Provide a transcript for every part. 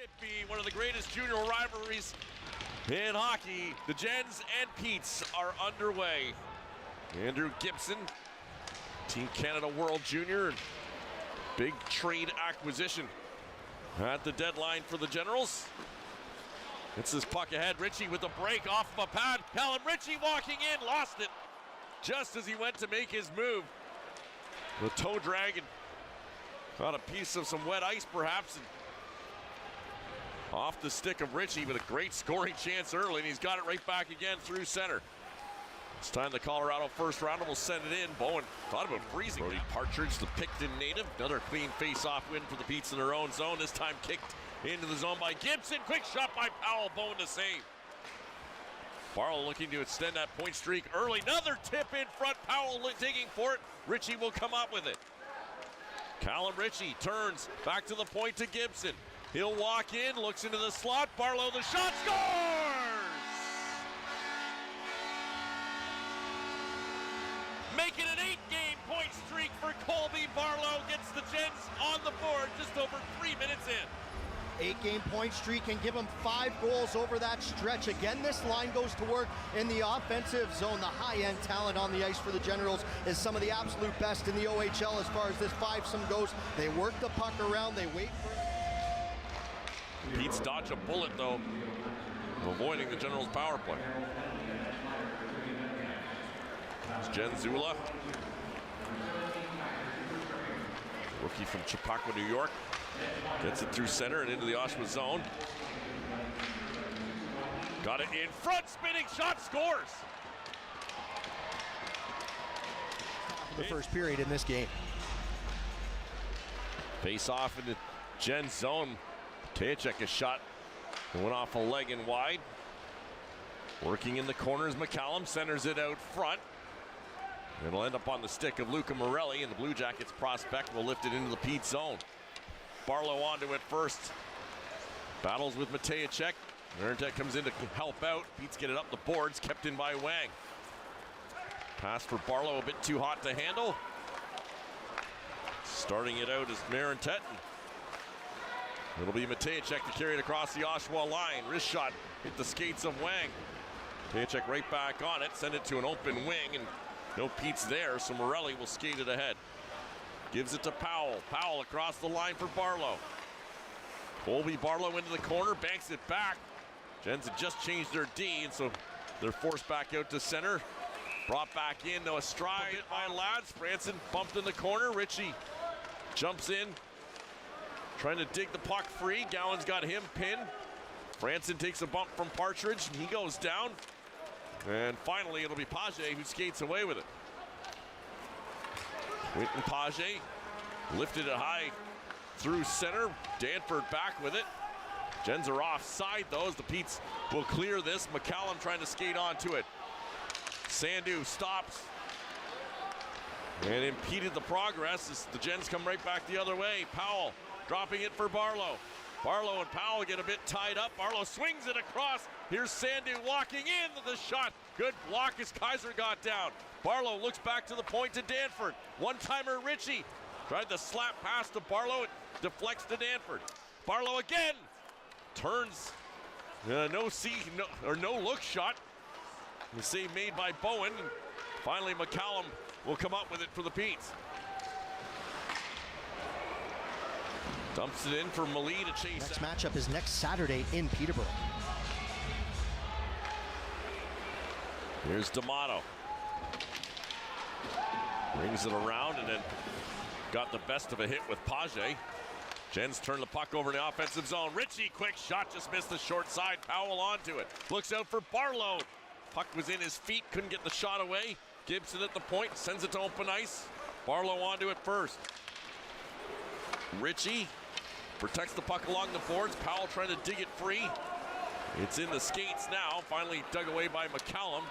Whitby, one of the greatest junior rivalries in hockey. The Gens and Petes are underway. Andrew Gibson, Team Canada World Junior, big trade acquisition at the deadline for the Generals. It's his puck ahead. Ritchie with a break off of a pad. Callum Ritchie walking in, lost it just as he went to make his move. The toe drag and got a piece of some wet ice perhaps, and off the stick of Ritchie with a great scoring chance early, and he's got it right back again through center. It's time the Colorado first rounder will send it in. Bowen thought about freezing. Brody Partridge, the Picton native. Another clean face-off win for the Petes in their own zone. This time kicked into the zone by Gibson. Quick shot by Powell. Bowen to save. Barlow looking to extend that point streak early. Another tip in front. Powell digging for it. Ritchie will come up with it. Callum Ritchie turns back to the point to Gibson. He'll walk in, looks into the slot. Barlow, the shot, scores! Making an 8-game point streak for Colby Barlow. Gets the Gens on the board just over 3 minutes in. 8-game point streak and give him 5 goals over that stretch. Again, this line goes to work in the offensive zone. The high-end talent on the ice for the Generals is some of the absolute best in the OHL as far as this 5-some goes. They work the puck around, they wait for... Pete's dodge a bullet, though, avoiding the Generals' power play. It's Jen Zula, rookie from Chappaqua, New York. Gets it through center and into the Oshawa zone. Got it in front, spinning shot, scores! The first period in this game. Face off into Jen's zone. Tajacek a shot that went off a leg and wide. Working in the corners, McCallum centers it out front. It'll end up on the stick of Luca Morelli, and the Blue Jackets prospect will lift it into the Pete zone. Barlow onto it first. Battles with Matejacek. Marintek comes in to help out. Pete's get it up the boards, kept in by Wang. Pass for Barlow, a bit too hot to handle. Starting it out is Marintet. It'll be Matejacek to carry it across the Oshawa line. Wrist shot hit the skates of Wang. Matejacek right back on it, send it to an open wing, and no Pete's there, so Morelli will skate it ahead. Gives it to Powell. Powell across the line for Barlow. Colby Barlow into the corner, banks it back. Gens have just changed their D, and so they're forced back out to center. Brought back in, though, a stride hit by Lads. Franson bumped in the corner. Ritchie jumps in, trying to dig the puck free. Gowan's got him pinned. Franson takes a bump from Partridge, and he goes down. And finally, it'll be Page who skates away with it. Quentin Page lifted it high through center. Danford back with it. Gens are offside, though, as the Petes will clear this. McCallum trying to skate onto it. Sandu stops and impeded the progress as the Gens come right back the other way. Powell dropping it for Barlow. Barlow and Powell get a bit tied up. Barlow swings it across. Here's Sandu walking in with the shot. Good block as Kaiser got down. Barlow looks back to the point to Danford. One-timer Ritchie tried the slap pass to Barlow. It deflects to Danford. Barlow again turns. No look shot. The save made by Bowen. And finally, McCallum will come up with it for the Petes. Dumps it in for Malee to chase. Next matchup is next Saturday in Peterborough. Here's D'Amato. Brings it around and then got the best of a hit with Page. Gens turn the puck over in the offensive zone. Ritchie, quick shot, just missed the short side. Powell onto it. Looks out for Barlow. Puck was in his feet, couldn't get the shot away. Gibson at the point, sends it to open ice. Barlow onto it first. Ritchie protects the puck along the boards. Powell trying to dig it free. It's in the skates now. Finally dug away by McCallum.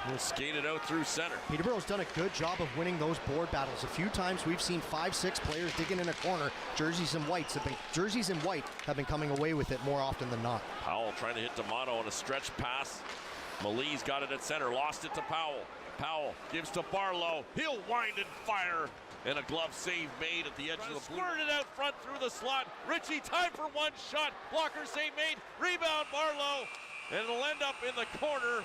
He'll skate it out through center. Peterborough's done a good job of winning those board battles. A few times we've seen 5-6 players digging in a corner. Jerseys in white have been coming away with it more often than not. Powell trying to hit D'Amato on a stretch pass. Malee's got it at center, lost it to Powell. Powell gives to Barlow. He'll wind and fire and a glove save made at the edge of the blue. Squirted out front through the slot. Ritchie, time for one shot. Blocker save made. Rebound Barlow, and it'll end up in the corner.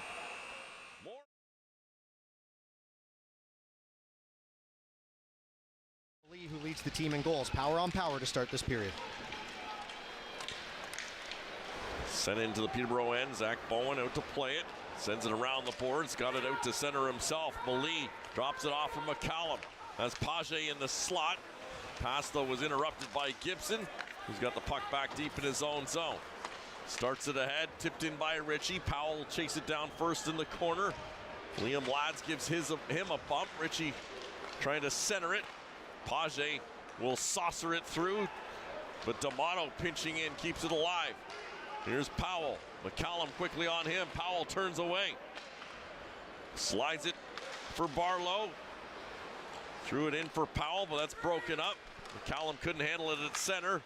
Lee, who leads the team in goals. Power on power to start this period. Sent into the Peterborough end. Zach Bowen out to play it. Sends it around the boards. Got it out to center himself. Malee drops it off from McCallum. As Page in the slot. Pass, though, was interrupted by Gibson, who's got the puck back deep in his own zone. Starts it ahead. Tipped in by Ritchie. Powell will chase it down first in the corner. Liam Lads gives him a bump. Ritchie trying to center it. Page will saucer it through, but D'Amato pinching in keeps it alive. Here's Powell. McCallum quickly on him. Powell turns away. Slides it for Barlow. Threw it in for Powell, but that's broken up. McCallum couldn't handle it at center.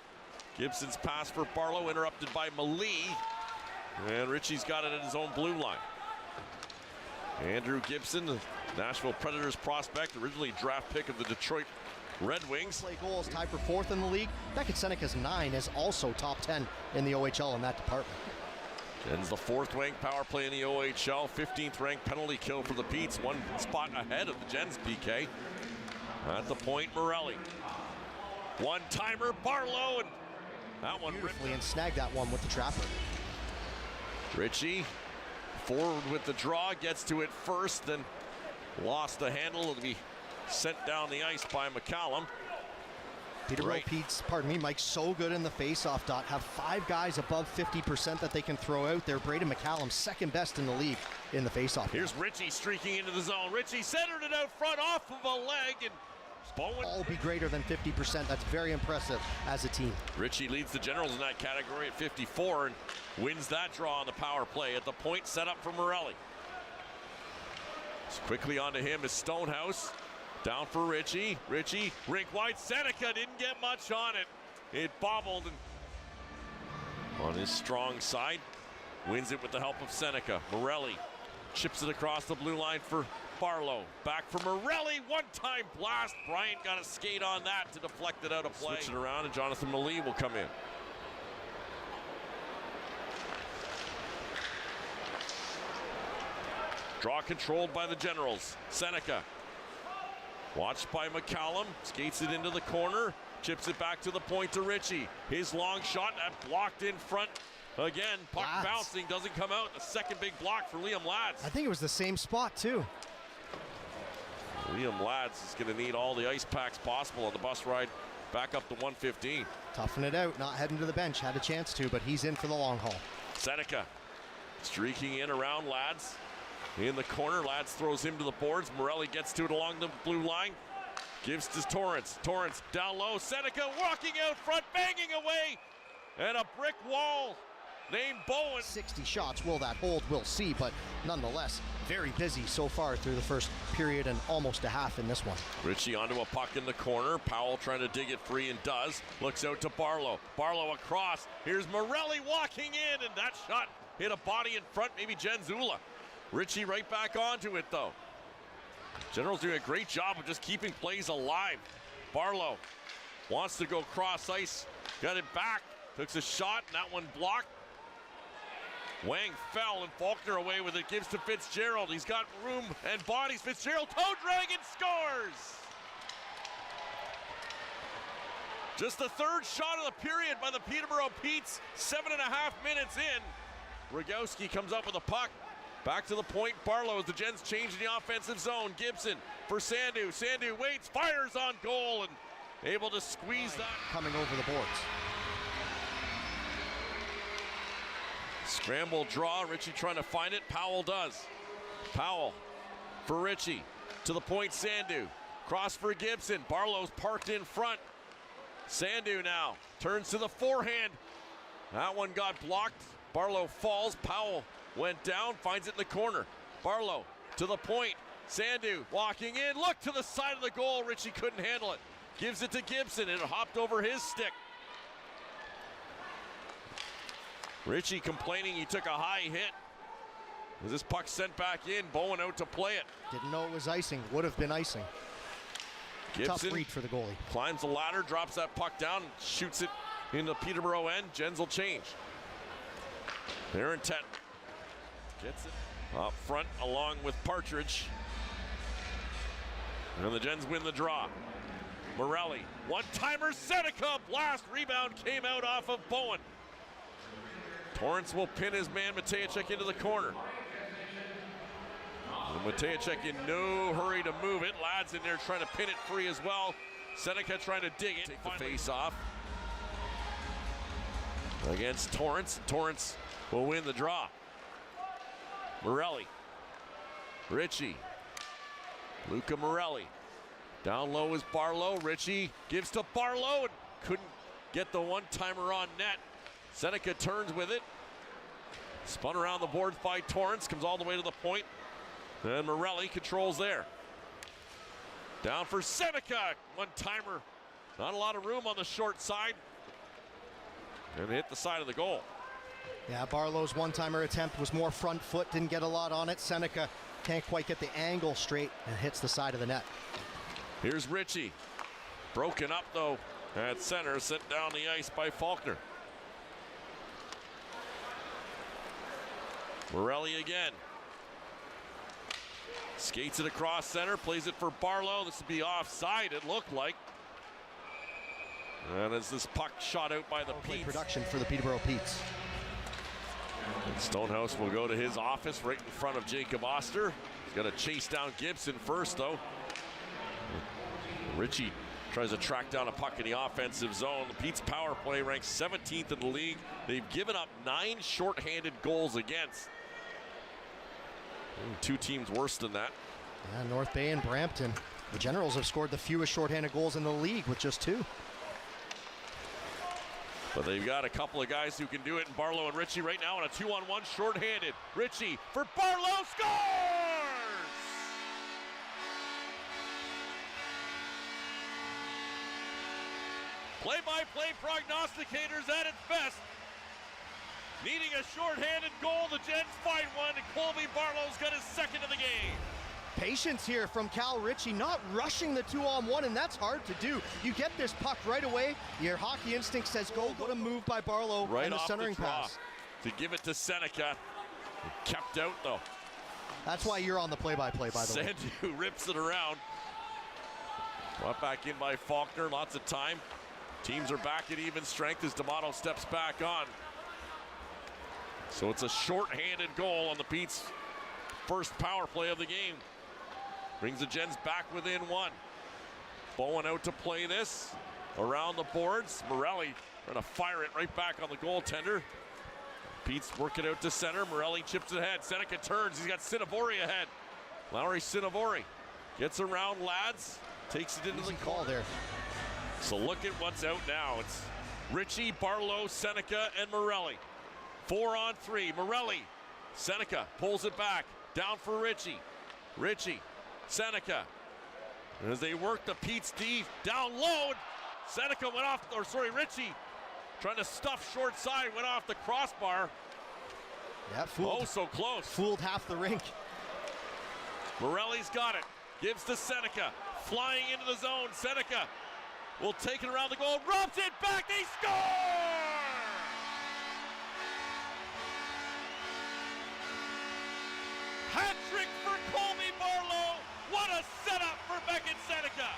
Gibson's pass for Barlow interrupted by Malee. And Ritchie's got it at his own blue line. Andrew Gibson, the Nashville Predators prospect, originally draft pick of the Detroit Red Wings. Play goals tied for 4th in the league. Beckett Seneca's 9 is also top 10 in the OHL in that department. Ends the 4th ranked power play in the OHL. 15th ranked penalty kill for the Petes. One spot ahead of the Gens PK. At the point, Morelli. One-timer, Barlow, and that one beautifully and snagged that one with the trapper. Ritchie forward with the draw, gets to it first, then lost the handle. It'll be sent down the ice by McCallum. Peterborough Pete's, Mike, so good in the face-off dot. Have 5 guys above 50% that they can throw out there. Braden McCallum, second best in the league in the face-off. Here's Ritchie streaking into the zone. Ritchie centered it out front off of a leg, and Bowen. All be greater than 50%. That's very impressive as a team. Ritchie leads the Generals in that category at 54 and wins that draw on the power play. At the point, set up for Morelli. Quickly onto him is Stonehouse. Down for Ritchie. Ritchie, rink wide. Seneca didn't get much on it. It bobbled and on his strong side. Wins it with the help of Seneca. Morelli chips it across the blue line for Barlow. Back for Morelli. One-time blast. Bryant got a skate on that to deflect it out of play. Switch it around and Jonathan Malee will come in. Draw controlled by the Generals. Seneca. Watched by McCallum. Skates it into the corner. Chips it back to the point to Ritchie. His long shot blocked in front. Again, puck bouncing, doesn't come out. The second big block for Liam Lads. I think it was the same spot, too. Liam Lads is going to need all the ice packs possible on the bus ride back up to 115. Toughing it out, not heading to the bench. Had a chance to, but he's in for the long haul. Seneca streaking in around Lads. In the corner, Lads throws him to the boards. Morelli gets to it along the blue line. Gives to Torrance. Torrance down low. Seneca walking out front, banging away. And a brick wall named Bowen. 60 shots. Will that hold? We'll see. But nonetheless, very busy so far through the first period and almost a half in this one. Ritchie onto a puck in the corner. Powell trying to dig it free and does. Looks out to Barlow. Barlow across. Here's Morelli walking in, and that shot hit a body in front, maybe Genzula. Ritchie right back onto it, though. Generals doing a great job of just keeping plays alive. Barlow wants to go cross ice. Got it back. Took a shot, and that one blocked. Wang fell, and Faulkner away with it. Gives to Fitzgerald. He's got room and bodies. Fitzgerald toe drag and scores. Just the third shot of the period by the Peterborough Petes. 7.5 minutes in. Rogowski comes up with a puck. Back to the point, Barlow as the Gens change in the offensive zone. Gibson for Sandu. Sandu waits, fires on goal, and able to squeeze that. Coming over the boards. Scramble draw, Ritchie trying to find it. Powell does. Powell for Ritchie. To the point, Sandu. Cross for Gibson. Barlow's parked in front. Sandu now turns to the forehand. That one got blocked. Barlow falls. Powell went down, finds it in the corner. Barlow to the point. Sandu walking in. Look to the side of the goal. Ritchie couldn't handle it. Gives it to Gibson, and it hopped over his stick. Ritchie complaining he took a high hit. As this puck sent back in, Bowen out to play it. Didn't know it was icing. Would have been icing. Gibson Tough read for the goalie. climbs the ladder, drops that puck down, shoots it into Peterborough end. Gens will change. Aaron Tet gets it up front along with Partridge. And the Gens win the draw. Morelli, one-timer, Seneca, blast, rebound came out off of Bowen. Torrance will pin his man Matejcek into the corner. And Matejcek in no hurry to move it. Lads in there trying to pin it free as well. Seneca trying to dig it. Take the face off against Torrance. Torrance will win the draw. Morelli. Ritchie. Luca Morelli. Down low is Barlow. Ritchie gives to Barlow and couldn't get the one-timer on net. Seneca turns with it. Spun around the boards by Torrance. Comes all the way to the point. And Morelli controls there. Down for Seneca. One-timer. Not a lot of room on the short side. And hit the side of the goal. Yeah, Barlow's one-timer attempt was more front foot. Didn't get a lot on it. Seneca can't quite get the angle straight and hits the side of the net. Here's Ritchie. Broken up, though, at center. Sent down the ice by Faulkner. Morelli again. Skates it across center. Plays it for Barlow. This would be offside, it looked like. And as this puck shot out by the Petes. Production for the Peterborough Petes. Stonehouse will go to his office right in front of Jacob Oster. He's got to chase down Gibson first, though. Ritchie tries to track down a puck in the offensive zone. The Pete's power play ranks 17th in the league. They've given up 9 shorthanded goals against. Two teams worse than that. Yeah, North Bay and Brampton. The Generals have scored the fewest shorthanded goals in the league with just 2. But they've got a couple of guys who can do it in Barlow and Ritchie right now on a 2-on-1 shorthanded. Ritchie for Barlow, scores! Play-by-play prognosticators at its best. Needing a shorthanded goal, the Gens find one, and Colby Barlow's got his second of the game. Patience here from Cal Ritchie, not rushing the 2-on-1, and that's hard to do. You get this puck right away, your hockey instinct says go to move by Barlow right and the off centering the draw pass. To give it to Seneca. Kept out, though. That's why you're on the play-by-play, by the way. Sandu rips it around. Brought back in by Faulkner, lots of time. Teams are back at even strength as D'Amato steps back on. So it's a short-handed goal on the Pete's first power play of the game. Brings the Gens back within 1. Bowen out to play this. Around the boards. Morelli trying to fire it right back on the goaltender. Pete's working out to center. Morelli chips it ahead. Seneca turns. He's got Sinavori ahead. Lowry Sinavori gets around lads. Takes it into the call there. So look at what's out now. It's Ritchie, Barlow, Seneca, and Morelli. 4-on-3. Morelli. Seneca pulls it back. Down for Ritchie. Ritchie. Seneca. And as they work the Pete's D down low. Seneca went off, or sorry, Ritchie trying to stuff short side, went off the crossbar. Yeah, fooled. Oh, so close. Fooled half the rink. Morelli's got it. Gives to Seneca. Flying into the zone. Seneca will take it around the goal. Rubs it back. They score! Hat trick for Colby Barlow. What a setup for Beckett Seneca.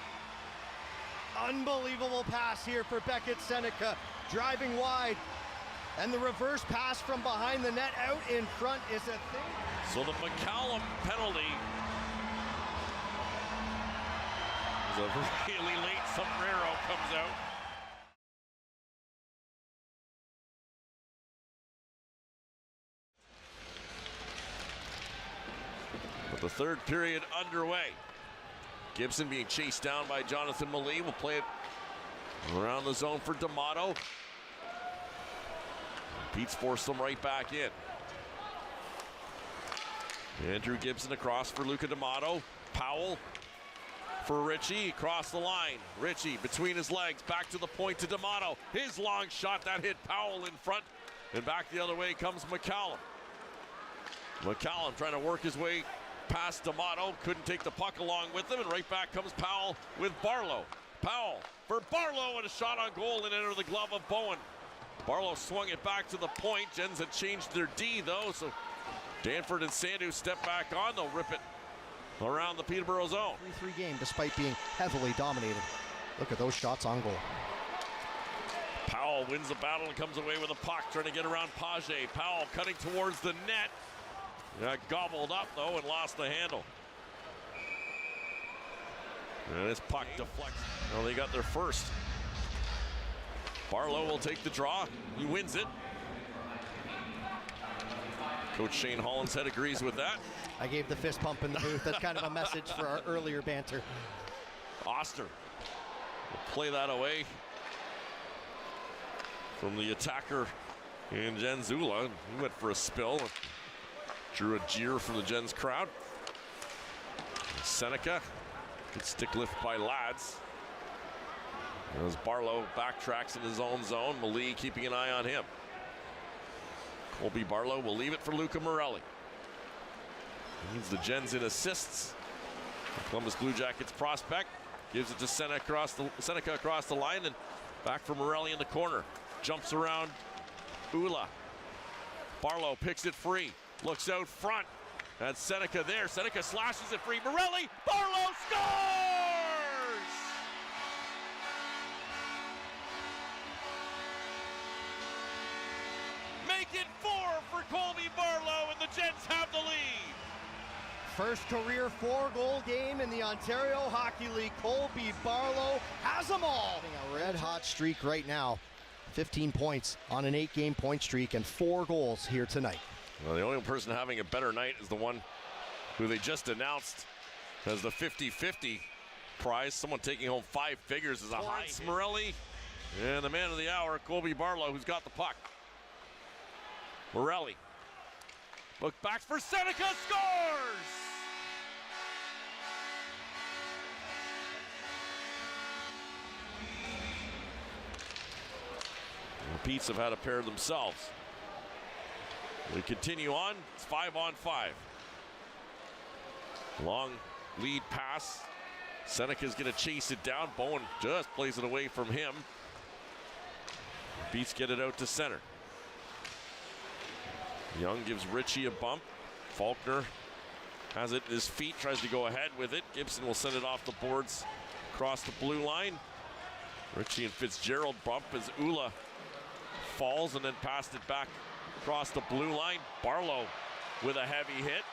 Unbelievable pass here for Beckett Seneca. Driving wide. And the reverse pass from behind the net out in front is a thing. So the McCallum penalty is a really late sombrero comes out. With the third period underway. Gibson being chased down by Jonathan Malee. Will play it around the zone for D'Amato. Pete's forced them right back in. Andrew Gibson across for Luca D'Amato. Powell for Ritchie across the line. Ritchie between his legs, back to the point to D'Amato. His long shot that hit Powell in front, and back the other way comes McCallum. McCallum trying to work his way past D'Amato, couldn't take the puck along with him, and right back comes Powell with Barlow. Powell for Barlow, and a shot on goal and into the glove of Bowen. Barlow swung it back to the point. Gens had changed their D though, so Danford and Sandu step back on. They'll rip it around the Peterborough zone. 3-3 game despite being heavily dominated. Look at those shots on goal. Powell wins the battle and comes away with a puck, trying to get around Page. Powell cutting towards the net. Got gobbled up though and lost the handle. And this puck deflects. Well, they got their first. Barlow will take the draw. He wins it. Coach Shane Hollinshead agrees with that. I gave the fist pump in the booth. That's kind of a message for our earlier banter. Oster will play that away from the attacker in Genzula. He went for a spill. Drew a jeer from the Gens crowd. Seneca. Good stick lift by Lads. As Barlow backtracks in his own zone, Malee keeping an eye on him. Colby Barlow will leave it for Luca Morelli. Leads the Gens in assists. The Columbus Blue Jackets prospect gives it to Seneca across the line, and back for Morelli in the corner. Jumps around Ula. Barlow picks it free. Looks out front. That's Seneca there. Seneca slashes it free. Morelli. Barlow scores! Make it 4 for Colby Barlow, and the Gens have the lead. First career 4-goal game in the Ontario Hockey League. Colby Barlow has them all. A red hot streak right now. 15 points on an 8-game point streak and 4 goals here tonight. Well, the only person having a better night is the one who they just announced as the 50-50 prize. Someone taking home 5 figures is a high. Morelli and the man of the hour, Colby Barlow, who's got the puck. Morelli. Look back for Seneca, scores! The Petes have had a pair themselves. We continue on. It's 5-on-5. Long lead pass. Seneca's going to chase it down. Bowen just plays it away from him. Beats get it out to center. Young gives Ritchie a bump. Faulkner has it at his feet, tries to go ahead with it. Gibson will send it off the boards across the blue line. Ritchie and Fitzgerald bump as Ula falls and then passed it back across the blue line. Barlow with a heavy hit.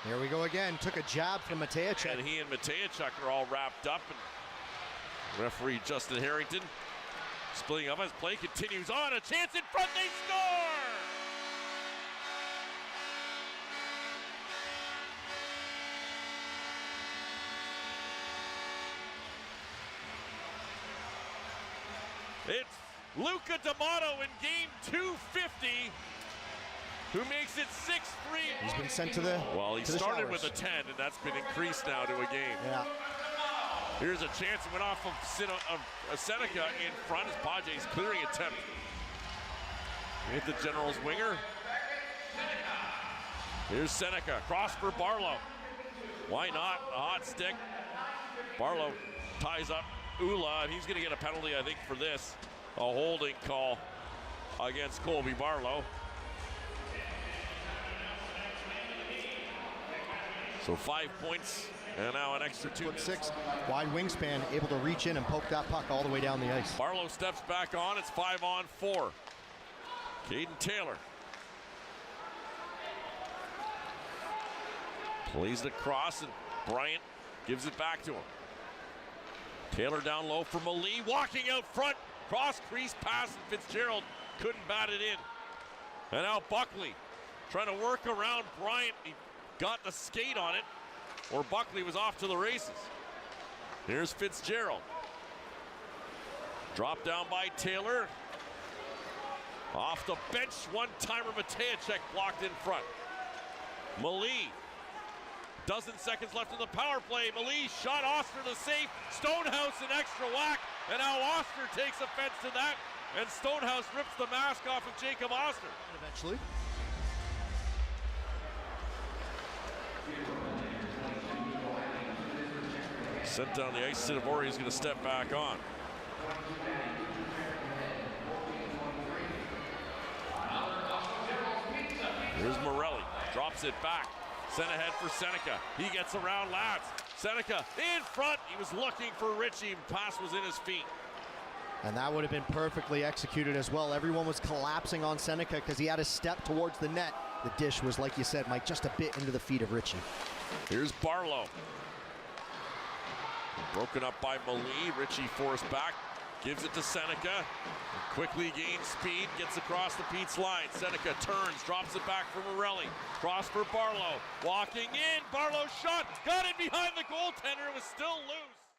Here we go again. Took a jab from Matejchuk. And he and Matejchuk are all wrapped up. And referee Justin Harrington splitting up as play continues on. A chance in front, they score! It's Luca D'Amato in game 250, who makes it 6-3. He's been sent to the Well, he started with a 10, and that's been increased now to a game. Yeah. Here's a chance. It went off of Seneca in front as Page's clearing attempt. Hit the Generals winger. Here's Seneca. Cross for Barlow. Why not? A hot stick. Barlow ties up Ula, and he's going to get a penalty, I think, for this. A holding call against Colby Barlow. So 5 points, and now an extra 2. 6 wide wingspan, able to reach in and poke that puck all the way down the ice. Barlow steps back on. It's 5-on-4. Caden Taylor plays it across, and Bryant gives it back to him. Taylor down low for Malee, walking out front, cross crease pass, and Fitzgerald couldn't bat it in. And now Buckley trying to work around Bryant. He got the skate on it, or Buckley was off to the races. Here's Fitzgerald. Drop down by Taylor. Off the bench, one-timer Matejchuk blocked in front. Malee. Dozen seconds left in the power play. Malee shot Oster to safe. Stonehouse an extra whack. And now Oster takes offense to that. And Stonehouse rips the mask off of Jacob Oster. Eventually. Sent down the ice. Sidivori is going to step back on. Here's Morelli. Drops it back. Sent ahead for Seneca. He gets around Lads. Seneca in front. He was looking for Ritchie. Pass was in his feet. And that would have been perfectly executed as well. Everyone was collapsing on Seneca because he had a step towards the net. The dish was, like you said, Mike, just a bit into the feet of Ritchie. Here's Barlow. Broken up by Malie. Ritchie forced back. Gives it to Seneca. Quickly gains speed. Gets across the Pete's line. Seneca turns. Drops it back for Morelli. Cross for Barlow. Walking in. Barlow shot. Got it behind the goaltender. It was still loose.